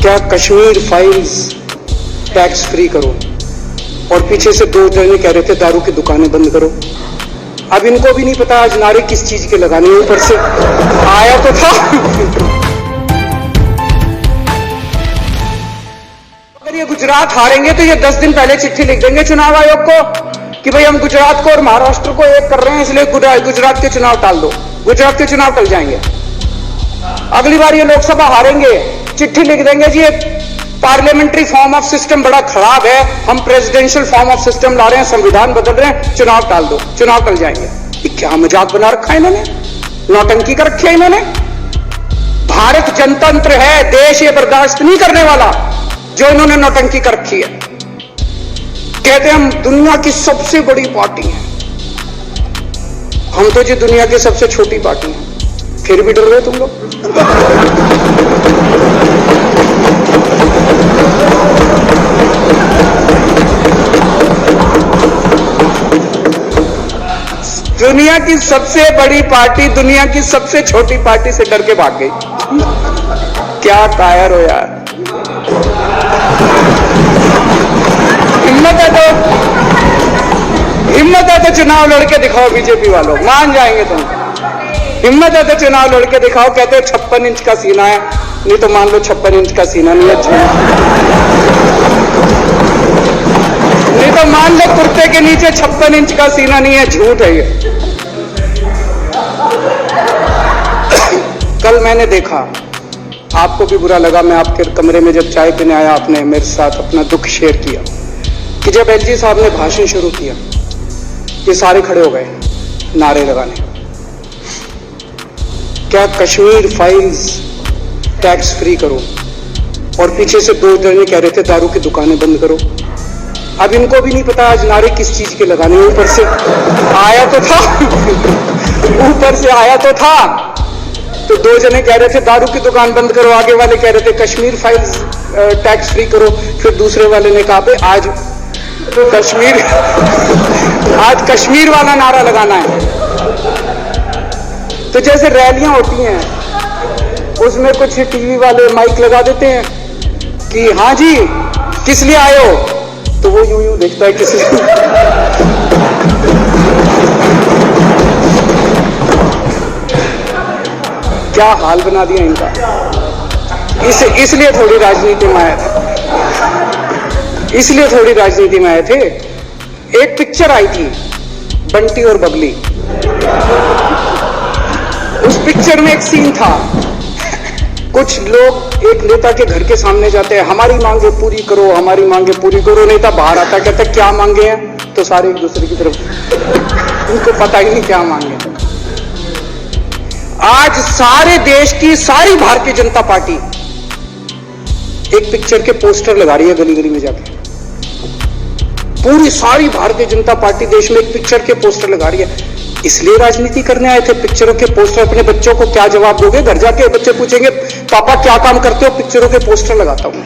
क्या Kashmir files tax free करो, और पीछे से 2 जने कह रहे थे दारू की दुकानें बंद करो। अब इनको भी नहीं पता आज नारे किस चीज के लगाने, ऊपर से आया तो था। अगर ये गुजरात हारेंगे तो ये 10 दिन पहले चिट्ठी लिख देंगे चुनाव आयोग को कि भाई हम गुजरात को और महाराष्ट्र को एक कर रहे हैं, इसलिए गुजरात के चुनाव टाल दो। गुजरात के चुनाव टल जाएंगे। अगली बार ये लोकसभा हारेंगे, चिट्ठी लिख देंगे जी ये पार्लियामेंट्री फॉर्म ऑफ सिस्टम बड़ा खराब है, हम प्रेसिडेंशियल फॉर्म ऑफ सिस्टम ला रहे हैं, संविधान बदल रहे हैं, चुनाव टाल दो, चुनाव टल जाएंगे। ये क्या मजाक बना रखा है इन्होंने, नौटंकी कर रखी है इन्होंने। भारत जनतंत्र है, देश ये बर्दाश्त नहीं करने वाला जो इन्होंने नौटंकी कर रखी है। कहते हैं हम दुनिया की सबसे बड़ी पार्टी है, हम तो जी दुनिया की सबसे छोटी पार्टी है, फिर भी डर रहे तुम लोग। दुनिया की सबसे बड़ी पार्टी दुनिया की सबसे छोटी पार्टी से डर के भाग गई। क्या कायर हो यार, हिम्मत है तो चुनाव लड़के दिखाओ बीजेपी वालों, मान जाएंगे तुम। हिम्मत है तो चुनाव लड़के दिखाओ। कहते हो 56 इंच का सीना है, नहीं तो मान लो 56 इंच का सीना नहीं है, नहीं तो मान लो कुर्ते के नीचे 56 इंच का सीना नहीं है, झूठ है ये। कल मैंने देखा, आपको भी बुरा लगा, मैं आपके कमरे में जब चाय पीने आया आपने मेरे साथ अपना दुख शेयर किया कि जब एलजी साहब ने भाषण शुरू किया ये सारे खड़े हो गए नारे लगाने। क्या कश्मीर फाइल्स टैक्स फ्री करो, और पीछे से 2 जने कह रहे थे दारू की दुकानें बंद करो। अब इनको भी नहीं पता आज नारे किस चीज के लगाने, ऊपर से आया तो था। ऊपर से आया तो था, तो 2 जने कह रहे थे दारू की दुकान बंद करो, आगे वाले कह रहे थे कश्मीर फाइल्स टैक्स फ्री करो, फिर दूसरे वाले ने कहा आज कश्मीर वाला नारा लगाना है। तो जैसे रैलियां होती हैं उसमें कुछ टीवी वाले माइक लगा देते हैं कि हाँ जी किस लिए आए हो, तो वो यूं देखता है किस लिए। क्या हाल बना दिया इनका। इसलिए थोड़ी राजनीति में आए थे, इसलिए थोड़ी राजनीति में आए थे। एक पिक्चर आई थी बंटी और बबली, उस पिक्चर में एक सीन था, कुछ लोग एक नेता के घर के सामने जाते हैं, हमारी मांगे पूरी करो, हमारी मांगे पूरी करो। नेता बाहर आता कहता है क्या मांगे हैं, तो सारे एक दूसरे की तरफ, उनको पता ही नहीं क्या मांगे। आज सारे देश की सारी भारतीय जनता पार्टी एक पिक्चर के पोस्टर लगा रही है गली गली में जाकर। पूरी सारी भारतीय जनता पार्टी देश में एक पिक्चर के पोस्टर लगा रही है। इसलिए राजनीति करने आए थे, पिक्चरों के पोस्टर। अपने बच्चों को क्या जवाब दोगे, घर जाके बच्चे पूछेंगे पापा क्या काम करते हो, पिक्चरों के पोस्टर लगाता हूं।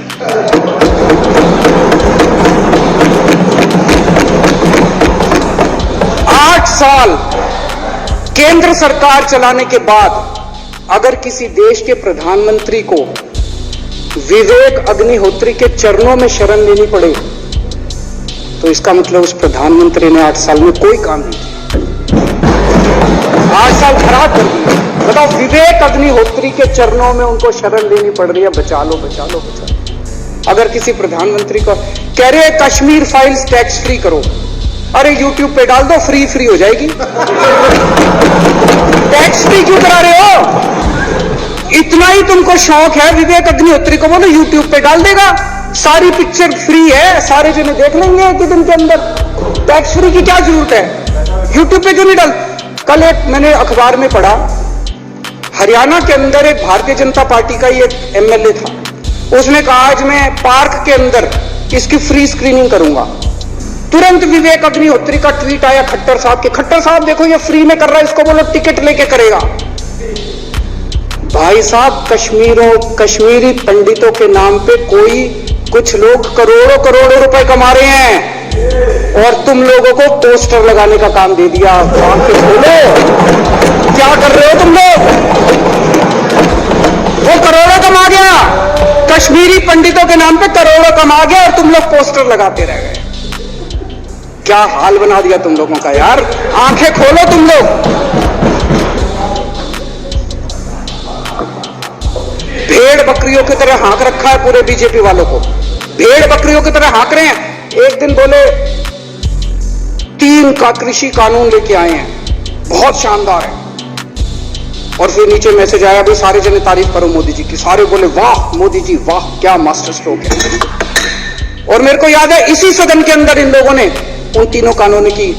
8 साल केंद्र सरकार चलाने के बाद अगर किसी देश के प्रधानमंत्री को विवेक अग्निहोत्री के चरणों में शरण लेनी पड़े तो इसका मतलब उस प्रधानमंत्री ने 8 साल में कोई काम नहीं किया। 8 साल खराब कर दिए। बताओ, विवेक अग्निहोत्री के चरणों में उनको शरण लेनी पड़ रही है, बचा लो बचा लो बचा लो। अगर किसी प्रधानमंत्री को कह रहे हैं कश्मीर फाइल्स टैक्स फ्री करो, अरे यूट्यूब पे डाल दो, फ्री फ्री हो जाएगी। टैक्स फ्री क्यों करा रहे हो? इतना ही तुमको शौक है, विवेक अग्निहोत्री को बोलो यूट्यूब पे डाल देगा, सारी पिक्चर फ्री है, सारे जने देख लेंगे एक दिन के अंदर। टैक्स फ्री की क्या जरूरत है, यूट्यूब पे क्यों नहीं डाल? कल एक मैंने अखबार में पढ़ा, हरियाणा के अंदर एक भारतीय जनता पार्टी का ही एक एमएलए था, उसने कहा आज मैं पार्क के अंदर इसकी फ्री स्क्रीनिंग करूंगा। तुरंत विवेक अग्निहोत्री का ट्वीट आया खट्टर साहब के, खट्टर साहब देखो ये फ्री में कर रहा है, इसको बोलो टिकट लेके करेगा। भाई साहब, कश्मीरी पंडितों के नाम पे कुछ लोग करोड़ों करोड़ों रुपए कमा रहे हैं और तुम लोगों को पोस्टर लगाने का काम दे दिया। बोलो क्या कर रहे हो तुम लोग? वो करोड़ों कमा गया, कश्मीरी पंडितों के नाम पे करोड़ों कमा गया, और तुम लोग पोस्टर लगाते रह गए। क्या हाल बना दिया तुम लोगों का यार, आंखें खोलो तुम लोग। भेड़ बकरियों की तरह हाँक रखा है पूरे बीजेपी वालों को, भेड़ बकरियों की तरह हाँक रहे हैं। एक दिन बोले 3 का कृषि कानून लेके आए हैं, बहुत शानदार है, और फिर नीचे मैसेज आया, भाई सारे जने तारीफ करो मोदी जी की। सारे बोले वाह मोदी जी वाह, क्या मास्टर स्ट्रोक है। और मेरे को याद है इसी सदन के अंदर इन लोगों ने उन 3 कानूनों की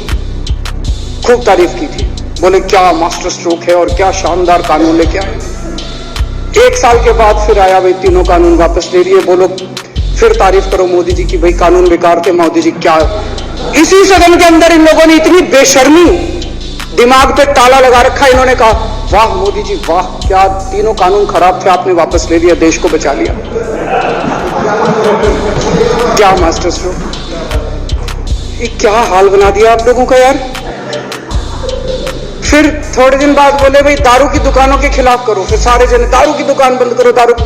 खूब तारीफ की थी, बोले क्या मास्टर स्ट्रोक है और क्या शानदार कानून लेके आए। 1 साल के बाद फिर आया, भाई 3 कानून वापस ले लिए, बोलो फिर तारीफ करो मोदी जी की, भाई कानून बेकार थे मोदी जी। क्या इसी सदन के अंदर इन लोगों ने इतनी बेशर्मी, दिमाग पे ताला लगा रखा, इन्होंने कहा वाह मोदी जी वाह, क्या 3 कानून खराब थे आपने वापस ले लिया, देश को बचा लिया। क्या मास्टर स्ट्रोक, ये क्या हाल बना दिया आप लोगों का यार। फिर थोड़े दिन बाद बोले भाई दारू की दुकानों के खिलाफ करो, फिर सारे जने दारू की दुकान बंद करो, दारू की।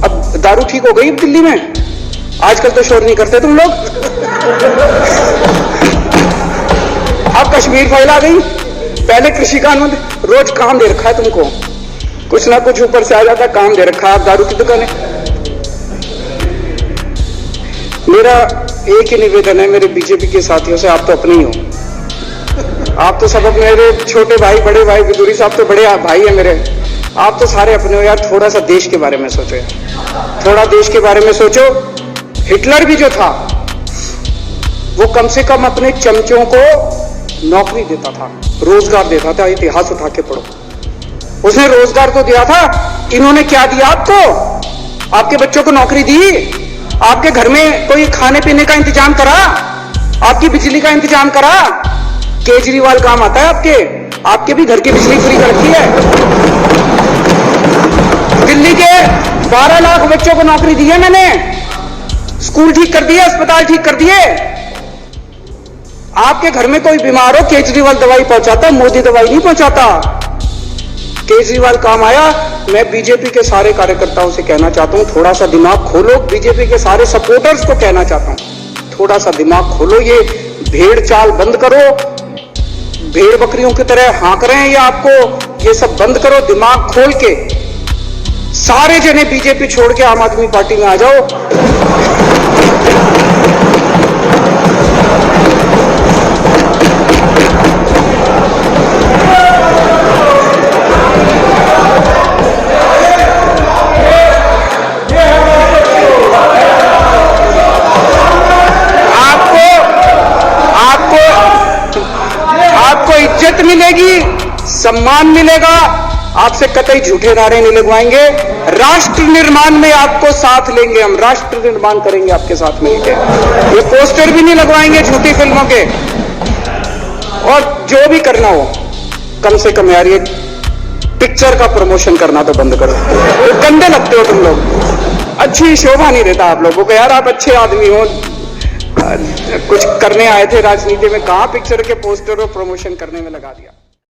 अब दारू ठीक हो गई दिल्ली में, आजकल तो शोर नहीं करते तुम लोग। अब कश्मीर फाइल आ गई, पहले कृषि कानून, रोज काम दे रखा है तुमको, कुछ ना कुछ ऊपर से आ जाता, काम दे रखा है, आप दारू की दुकानें। मेरा एक ही निवेदन है मेरे बीजेपी के साथियों से, आप तो अपने ही हो, आप तो सब अपने, मेरे छोटे भाई बड़े भाई बिदुरी साहब तो बड़े भाई है मेरे, आप तो सारे अपने हो यार। थोड़ा सा देश के बारे में सोचो यार, थोड़ा देश के बारे में सोचो। हिटलर भी जो था वो कम से कम अपने चमचों को नौकरी देता था, रोजगार देता था, इतिहास उठा के पढ़ो, उसने रोजगार तो दिया था। इन्होंने क्या दिया आपको, आपके बच्चों को नौकरी दी, आपके घर में कोई खाने पीने का इंतजाम करा, आपकी बिजली का इंतजाम करा। केजरीवाल काम आता है आपके भी घर की बिजली फ्री कर रखी है। दिल्ली के 12 लाख बच्चों को नौकरी दी है मैंने, स्कूल ठीक कर दिए, अस्पताल ठीक कर दिए। आपके घर में कोई बीमार हो, केजरीवाल दवाई पहुंचाता, मोदी दवाई नहीं पहुंचाता। केजरीवाल काम आया। मैं बीजेपी के सारे कार्यकर्ताओं से कहना चाहता हूं, थोड़ा सा दिमाग खोलो। बीजेपी के सारे सपोर्टर्स को कहना चाहता हूं, थोड़ा सा दिमाग खोलो, ये भेड़ चाल बंद करो। भेड़ बकरियों की तरह हाँक रहे हैं ये आपको, ये सब बंद करो, दिमाग खोल के सारे जने बीजेपी छोड़ के आम आदमी पार्टी में आ जाओ। इज्जत मिलेगी, सम्मान मिलेगा, आपसे कतई झूठे नारे नहीं लगवाएंगे। राष्ट्र निर्माण में आपको साथ लेंगे, हम राष्ट्र निर्माण करेंगे आपके साथ मिलकर। ये पोस्टर भी नहीं लगवाएंगे झूठी फिल्मों के, और जो भी करना हो कम से कम यार ये पिक्चर का प्रमोशन करना तो बंद करो। तो गंदे लगते हो तुम लोग, अच्छी शोभा नहीं देता आप लोगों को यार। आप अच्छे आदमी हो, कुछ करने आए थे राजनीति में, कहां पिक्चर के पोस्टर और प्रमोशन करने में लगा दिया।